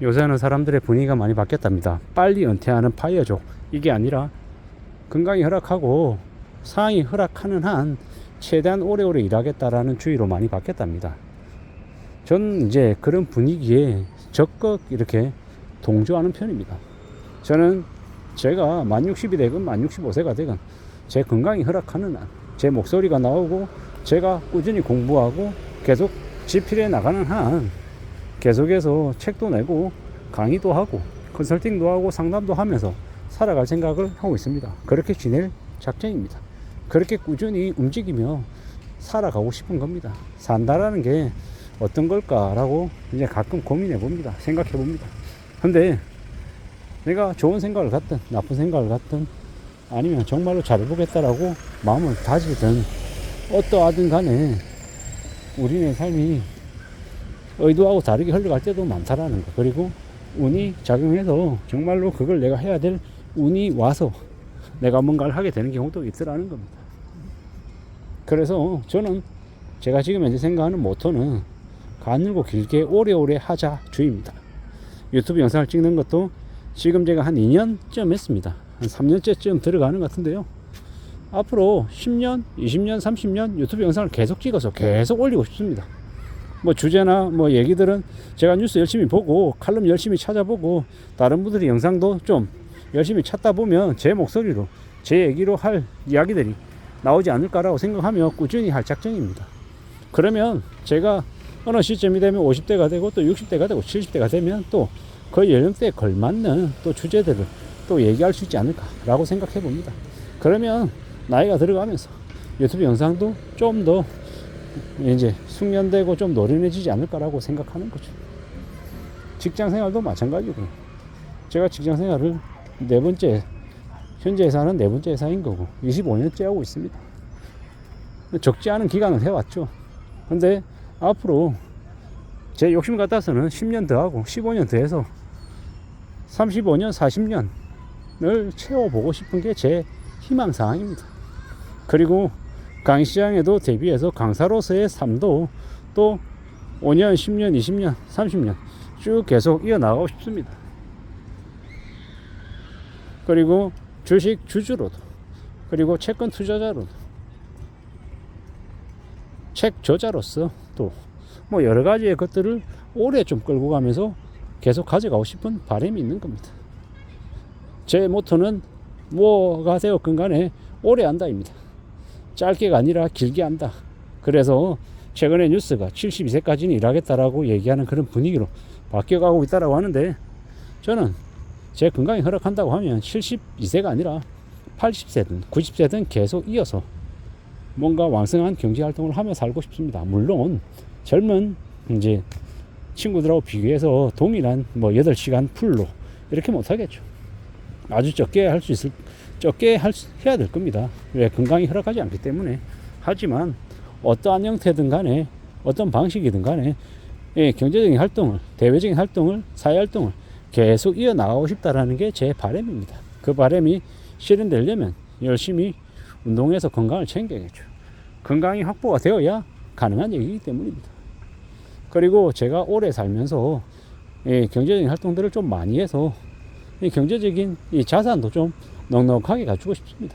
요새는 사람들의 분위기가 많이 바뀌었답니다. 빨리 은퇴하는 파이어족, 이게 아니라 건강이 허락하고 상황이 허락하는 한 최대한 오래오래 일하겠다라는 주의로 많이 바뀌었답니다. 저는 이제 그런 분위기에 적극 이렇게 동조하는 편입니다. 저는 제가 만 60이 되건 만 65세가 되건 제 건강이 허락하는 한, 제 목소리가 나오고 제가 꾸준히 공부하고 계속 지필해 나가는 한 계속해서 책도 내고 강의도 하고 컨설팅도 하고 상담도 하면서 살아갈 생각을 하고 있습니다. 그렇게 지낼 작정입니다. 그렇게 꾸준히 움직이며 살아가고 싶은 겁니다. 산다라는 게 어떤 걸까라고 이제 가끔 고민해 봅니다. 생각해 봅니다. 근데 내가 좋은 생각을 갖든 나쁜 생각을 갖든 아니면 정말로 잘해보겠다라고 마음을 다지든 어떠하든 간에 우리네 삶이 의도하고 다르게 흘러갈 때도 많다라는 거. 그리고 운이 작용해서 정말로 그걸 내가 해야 될 운이 와서 내가 뭔가를 하게 되는 경우도 있더라는 겁니다. 그래서 저는 제가 지금 현재 생각하는 모토는 가늘고 길게 오래오래 하자 주의입니다. 유튜브 영상을 찍는 것도 지금 제가 한 2년쯤 했습니다. 한 3년째쯤 들어가는 것 같은데요. 앞으로 10년, 20년, 30년 유튜브 영상을 계속 찍어서 계속 올리고 싶습니다. 뭐 주제나 뭐 얘기들은 제가 뉴스 열심히 보고 칼럼 열심히 찾아보고 다른 분들의 영상도 좀 열심히 찾다 보면 제 목소리로 제 얘기로 할 이야기들이 나오지 않을까라고 생각하며 꾸준히 할 작정입니다. 그러면 제가 어느 시점이 되면 50대가 되고 또 60대가 되고 70대가 되면 또 그 연령대에 걸맞는 또 주제들을 또 얘기할 수 있지 않을까라고 생각해 봅니다. 그러면 나이가 들어가면서 유튜브 영상도 좀 더 이제 숙련되고 좀 노련해지지 않을까라고 생각하는 거죠. 직장 생활도 마찬가지고 제가 직장 생활을 현재 회사는 네 번째 회사인 거고 25년째 하고 있습니다. 적지 않은 기간을 해왔죠. 근데 앞으로 제 욕심 같아서는 10년 더 하고 15년 더 해서 35년, 40년을 채워보고 싶은 게 제 희망사항입니다. 그리고 강의시장에도 대비해서 강사로서의 삶도 또 5년, 10년, 20년, 30년 쭉 계속 이어나가고 싶습니다. 그리고 주식 주주로도, 그리고 채권 투자자로도, 책 저자로서 또 뭐 여러 가지의 것들을 오래 좀 끌고 가면서 계속 가져가고 싶은 바람이 있는 겁니다. 제 모토는 뭐가 되었건 간에 오래 한다입니다. 짧게가 아니라 길게 한다. 그래서 최근에 뉴스가 72세까지는 일하겠다라고 얘기하는 그런 분위기로 바뀌어가고 있다라고 하는데, 저는 제 건강이 허락한다고 하면 72세가 아니라 80세든 90세든 계속 이어서 뭔가 왕성한 경제활동을 하며 살고 싶습니다. 물론 젊은 이제 친구들하고 비교해서 동일한 뭐 8시간 풀로 이렇게 못하겠죠. 아주 적게 해야 될 겁니다. 왜? 건강이 허락하지 않기 때문에. 하지만 어떠한 형태든 간에 어떤 방식이든 간에 경제적인 활동을, 대외적인 활동을, 사회활동을 계속 이어나가고 싶다라는 게 제 바람입니다. 그 바람이 실현되려면 열심히 운동해서 건강을 챙겨야겠죠. 건강이 확보가 되어야 가능한 얘기이기 때문입니다. 그리고 제가 오래 살면서 경제적인 활동들을 좀 많이 해서 경제적인 자산도 좀 넉넉하게 가지고 싶습니다.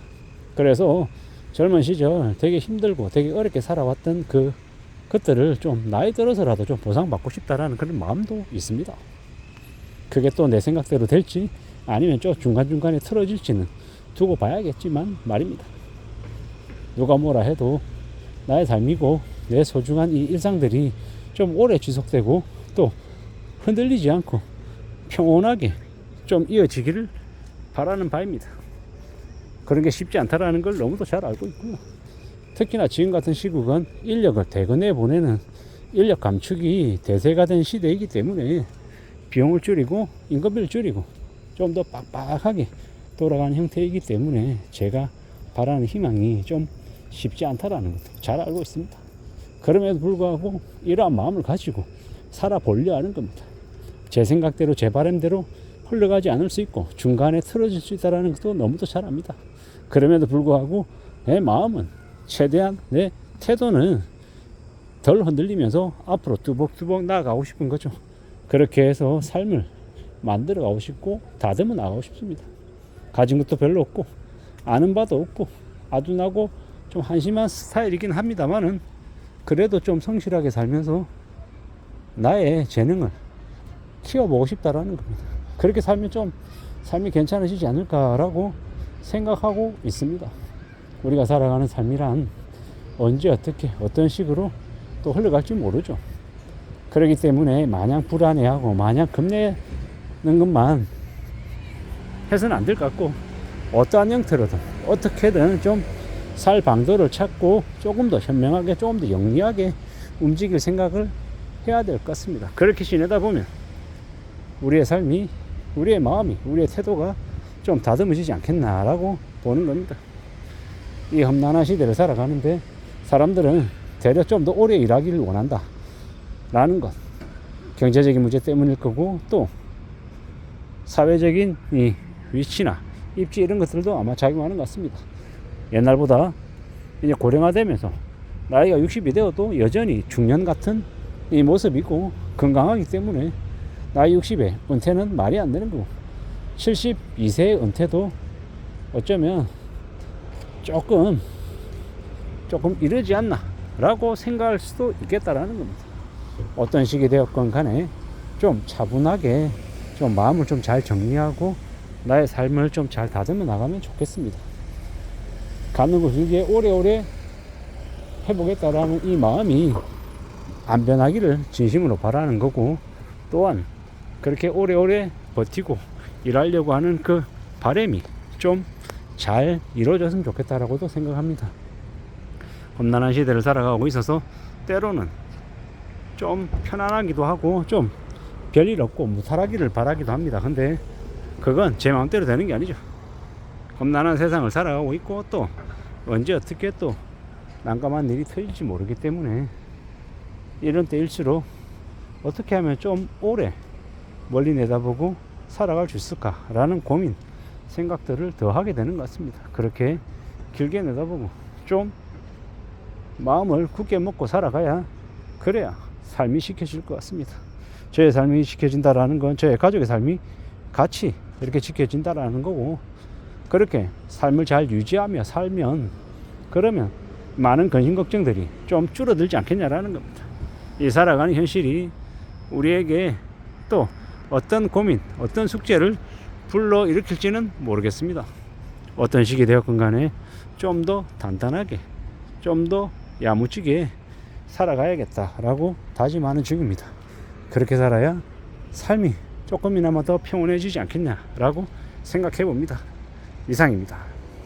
그래서 젊은 시절 되게 힘들고 되게 어렵게 살아왔던 그것들을 좀 나이 들어서라도 좀 보상받고 싶다라는 그런 마음도 있습니다. 그게 또 내 생각대로 될지 아니면 좀 중간중간에 틀어질지는 두고 봐야겠지만 말입니다. 누가 뭐라 해도 나의 삶이고 내 소중한 이 일상들이 좀 오래 지속되고 또 흔들리지 않고 평온하게 좀 이어지기를 바라는 바입니다. 그런 게 쉽지 않다라는 걸 너무도 잘 알고 있고요. 특히나 지금 같은 시국은 인력을 대거 보내는 인력 감축이 대세가 된 시대이기 때문에 비용을 줄이고 인건비를 줄이고 좀 더 빡빡하게 돌아가는 형태이기 때문에 제가 바라는 희망이 좀 쉽지 않다라는 것도 잘 알고 있습니다. 그럼에도 불구하고 이러한 마음을 가지고 살아보려 하는 겁니다. 제 생각대로 제 바람대로 흘러가지 않을 수 있고 중간에 틀어질 수 있다는 것도 너무도 잘 압니다. 그럼에도 불구하고 내 마음은 최대한, 내 태도는 덜 흔들리면서 앞으로 뚜벅뚜벅 나아가고 싶은 거죠. 그렇게 해서 삶을 만들어 가고 싶고 다듬어 나가고 싶습니다. 가진 것도 별로 없고 아는 바도 없고 아둔하고 좀 한심한 스타일이긴 합니다만은 그래도 좀 성실하게 살면서 나의 재능을 키워보고 싶다라는 겁니다. 그렇게 살면 좀 삶이 괜찮아지지 않을까라고 생각하고 있습니다. 우리가 살아가는 삶이란 언제 어떻게 어떤 식으로 또 흘러갈지 모르죠. 그렇기 때문에 마냥 불안해하고 마냥 겁내는 것만 해서는 안 될 것 같고 어떠한 형태로든 어떻게든 좀 살 방도를 찾고 조금 더 현명하게 조금 더 영리하게 움직일 생각을 해야 될 것 같습니다. 그렇게 지내다 보면 우리의 삶이 우리의 마음이 우리의 태도가 좀 다듬어지지 않겠나라고 보는 겁니다. 이 험난한 시대를 살아가는데 사람들은 대략 좀 더 오래 일하기를 원한다 라는 것, 경제적인 문제 때문일 거고 또 사회적인 이 위치나 입지 이런 것들도 아마 작용하는 것 같습니다. 옛날보다 이제 고령화되면서 나이가 60이 되어도 여전히 중년 같은 이 모습이고 건강하기 때문에 나이 60에 은퇴는 말이 안 되는 거고 72세의 은퇴도 어쩌면 조금 이르지 않나 라고 생각할 수도 있겠다라는 겁니다. 어떤 식이 되었건 간에 좀 차분하게 좀 마음을 좀 잘 정리하고 나의 삶을 좀 잘 다듬어 나가면 좋겠습니다. 가는 걸 길게 오래오래 해보겠다라는 이 마음이 안 변하기를 진심으로 바라는 거고 또한 그렇게 오래오래 버티고 일하려고 하는 그 바람이 좀 잘 이루어졌으면 좋겠다라고도 생각합니다. 험난한 시대를 살아가고 있어서 때로는 좀 편안하기도 하고 좀 별일 없고 무탈하기를 바라기도 합니다. 근데 그건 제 마음대로 되는 게 아니죠. 험난한 세상을 살아가고 있고 또 언제 어떻게 또 난감한 일이 터질지 모르기 때문에 이런 때일수록 어떻게 하면 좀 오래 멀리 내다보고 살아갈 수 있을까라는 고민 생각들을 더 하게 되는 것 같습니다. 그렇게 길게 내다보고 좀 마음을 굳게 먹고 살아가야 그래야 삶이 지켜질 것 같습니다. 저의 삶이 지켜진다라는 건 저의 가족의 삶이 같이 이렇게 지켜진다라는 거고 그렇게 삶을 잘 유지하며 살면 그러면 많은 근심 걱정들이 좀 줄어들지 않겠냐라는 겁니다. 이 살아가는 현실이 우리에게 또 어떤 고민, 어떤 숙제를 불러 일으킬지는 모르겠습니다. 어떤 식이 되었건 간에 좀 더 단단하게 좀 더 야무지게 살아가야겠다라고 다짐하는 중입니다. 그렇게 살아야 삶이 조금이나마 더 평온해지지 않겠냐라고 생각해 봅니다. 이상입니다.